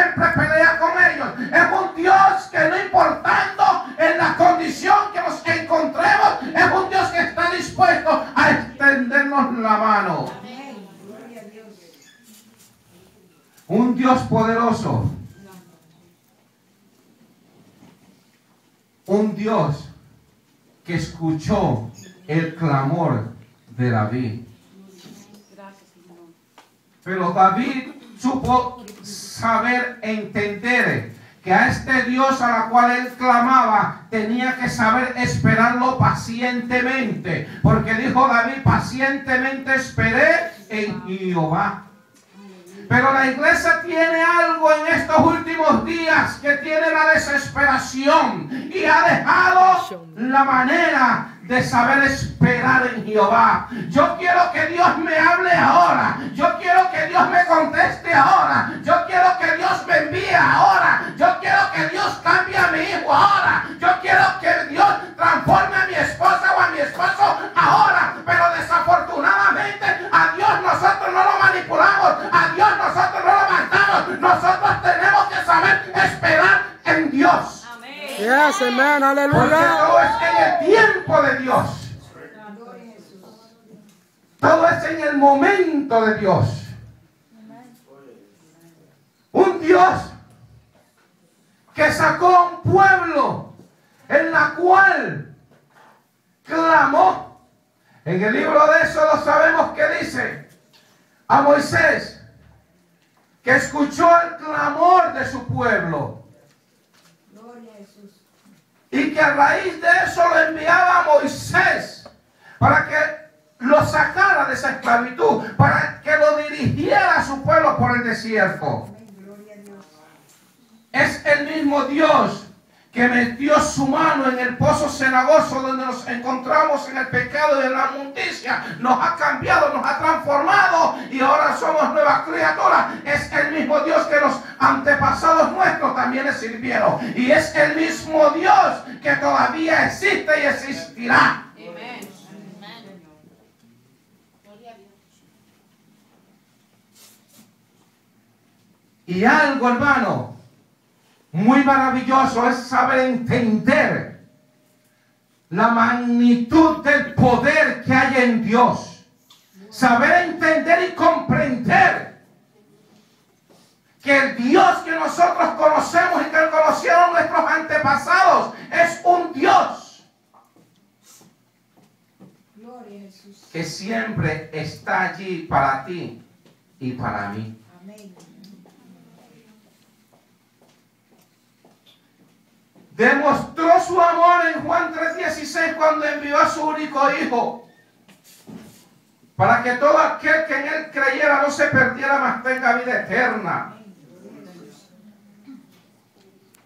siempre pelea con ellos. Es un Dios que no importando en la condición que nos encontremos, es un Dios que está dispuesto a extendernos la mano. Un Dios poderoso. Un Dios que escuchó el clamor de David. Pero David supo saber entender que a este Dios a la cual él clamaba tenía que saber esperarlo pacientemente, porque dijo David: pacientemente esperé en Jehová. Pero la iglesia tiene algo en estos últimos días que tiene la desesperación y ha dejado la manera de saber esperar en Jehová. Yo quiero que Dios me hable ahora. Yo quiero que Dios me conteste ahora. Yo quiero que Dios me envíe ahora. Yo quiero que Dios cambie a mi hijo ahora. Yo quiero que Dios transforme a mi esposa o a mi esposo ahora. Pero desafortunadamente a Dios nosotros no lo manipulamos. A Dios nosotros no lo mandamos. Nosotros tenemos que saber esperar en Dios. Yes, amen, aleluya. Porque todo es en el tiempo de Dios. Todo es en el momento de Dios. Un Dios que sacó a un pueblo en la cual clamó. En el libro de Éxodo sabemos que dice a Moisés que escuchó el clamor de su pueblo. Y que a raíz de eso lo enviaba a Moisés para que lo sacara de esa esclavitud, para que lo dirigiera a su pueblo por el desierto. Es el mismo Dios que metió su mano en el pozo cenagoso donde nos encontramos en el pecado y en la inmundicia. Nos ha cambiado, nos ha transformado y ahora somos nuevas criaturas. Es el mismo Dios que los antepasados nuestros también le sirvieron. Y es el mismo Dios que todavía existe y existirá. Y algo, hermano, muy maravilloso es saber entender la magnitud del poder que hay en Dios. Saber entender y comprender que el Dios que nosotros conocemos y que conocieron nuestros antepasados es un Dios que siempre está allí para ti y para mí. Demostró su amor en Juan 3:16 cuando envió a su único hijo para que todo aquel que en él creyera no se perdiera, mas tenga vida eterna.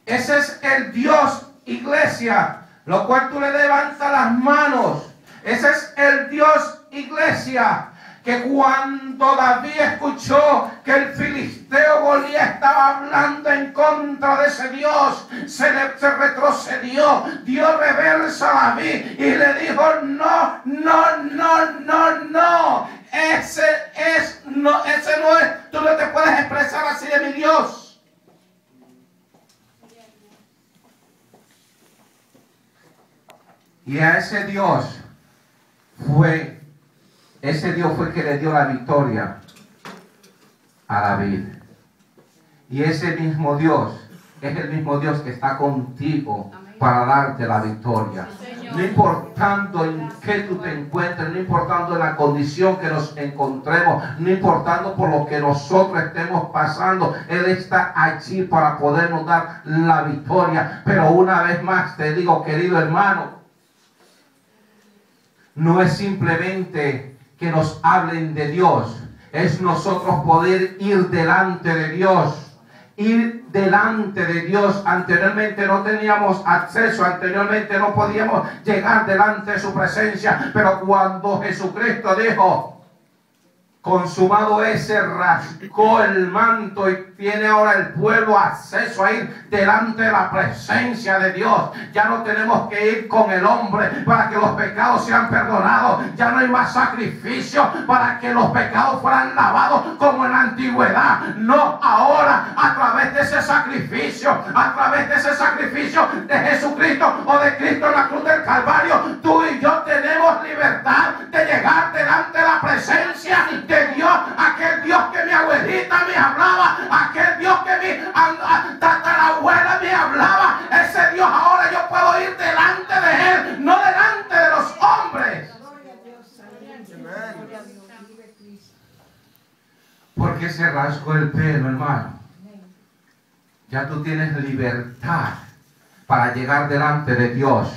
Ese es el Dios, iglesia, lo cual tú le levantas las manos. Ese es el Dios, iglesia, que cuando David escuchó que el filisteo Goliat estaba hablando en contra de ese Dios, se retrocedió, dio reversa a David y le dijo: no, no, no, no, no. Ese no es, tú no te puedes expresar así de mi Dios. Y a ese Dios fue el que le dio la victoria a David. Y ese mismo Dios es el mismo Dios que está contigo para darte la victoria. No importando en qué tú te encuentres, no importando en la condición que nos encontremos, no importando por lo que nosotros estemos pasando, Él está allí para podernos dar la victoria. Pero una vez más te digo, querido hermano, no es simplemente que nos hablen de Dios, es nosotros poder ir delante de Dios. Ir delante de Dios. Anteriormente no teníamos acceso, anteriormente no podíamos llegar delante de su presencia, pero cuando Jesucristo dijo: consumado es, se rasgó el manto y tiene ahora el pueblo acceso a ir delante de la presencia de Dios. Ya no tenemos que ir con el hombre para que los pecados sean perdonados. Ya no hay más sacrificio para que los pecados fueran lavados como en la antigüedad. No, ahora a través de ese sacrificio, de Jesucristo o de Cristo en la cruz del Calvario, tú y yo tenemos libertad de llegar delante de la presencia de Dios. Aquel Dios que mi abuelita me hablaba, aquel Dios que mi tatarabuela me hablaba, ese Dios ahora yo puedo ir delante de Él, no delante de los hombres. Porque se rasgó el pelo, hermano. Ya tú tienes libertad para llegar delante de Dios.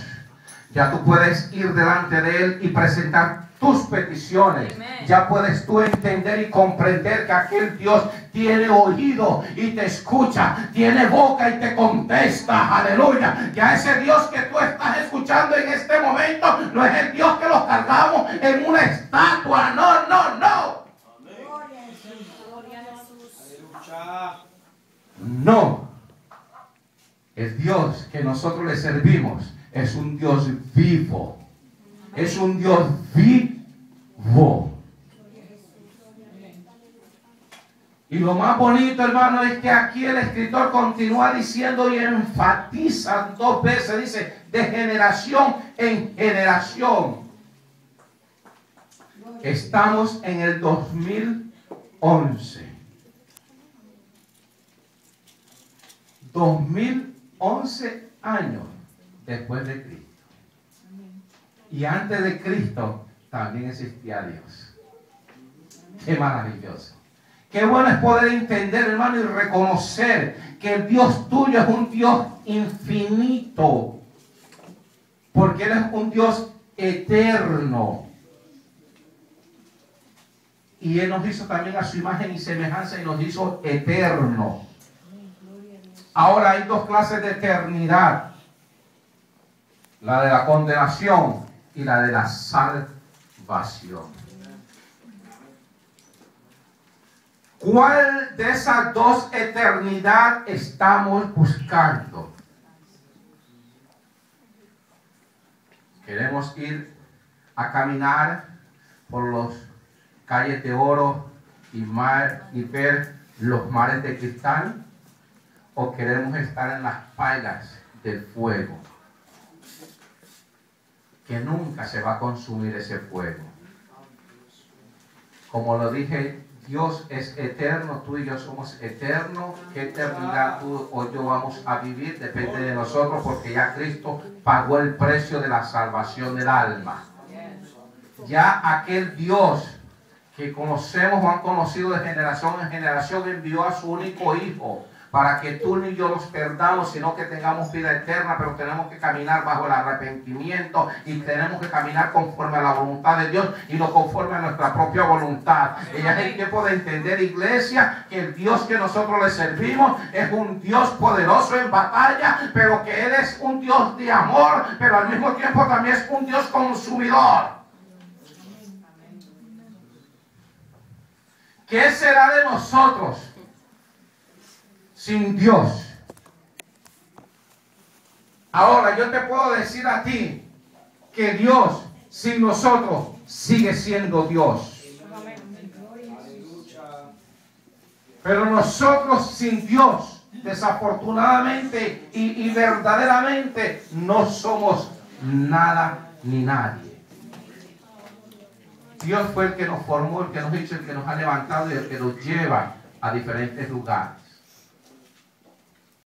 Ya tú puedes ir delante de Él y presentar tus peticiones. Amen. Ya puedes tú entender y comprender que aquel Dios tiene oído y te escucha, tiene boca y te contesta. Aleluya. Ya ese Dios que tú estás escuchando en este momento no es el Dios que lo cargamos en una estatua. No, no, no. No. El Dios que nosotros le servimos es un Dios vivo. Es un Dios vivo. Y lo más bonito, hermano, es que aquí el escritor continúa diciendo y enfatiza 2 veces. Dice, de generación en generación. Estamos en el 2011. 2011 años después de Cristo. Y antes de Cristo también existía Dios. Qué maravilloso. Qué bueno es poder entender, hermano, y reconocer que el Dios tuyo es un Dios infinito. Porque Él es un Dios eterno. Y Él nos hizo también a su imagen y semejanza y nos hizo eterno. Ahora hay 2 clases de eternidad. La de la condenación y la de la salvación. ¿Cuál de esas 2 eternidades estamos buscando? ¿Queremos ir a caminar por las calles de oro y ver los mares de cristal? ¿O queremos estar en las pailas del fuego? Que nunca se va a consumir ese fuego. Como lo dije, Dios es eterno, tú y yo somos eternos. ¿Qué eternidad tú o yo vamos a vivir? Depende de nosotros, porque ya Cristo pagó el precio de la salvación del alma. Ya aquel Dios que conocemos o han conocido de generación en generación envió a su único Hijo para que tú ni yo nos perdamos, sino que tengamos vida eterna. Pero tenemos que caminar bajo el arrepentimiento y tenemos que caminar conforme a la voluntad de Dios y no conforme a nuestra propia voluntad. Y ya es el tiempo de entender, iglesia, que el Dios que nosotros le servimos es un Dios poderoso en batalla, pero que Él es un Dios de amor, pero al mismo tiempo también es un Dios consumidor. ¿Qué será de nosotros sin Dios? Ahora yo te puedo decir a ti que Dios sin nosotros sigue siendo Dios. Pero nosotros sin Dios, desafortunadamente y verdaderamente, no somos nada ni nadie. Dios fue el que nos formó, el que nos hizo, el que nos ha levantado y el que nos lleva a diferentes lugares.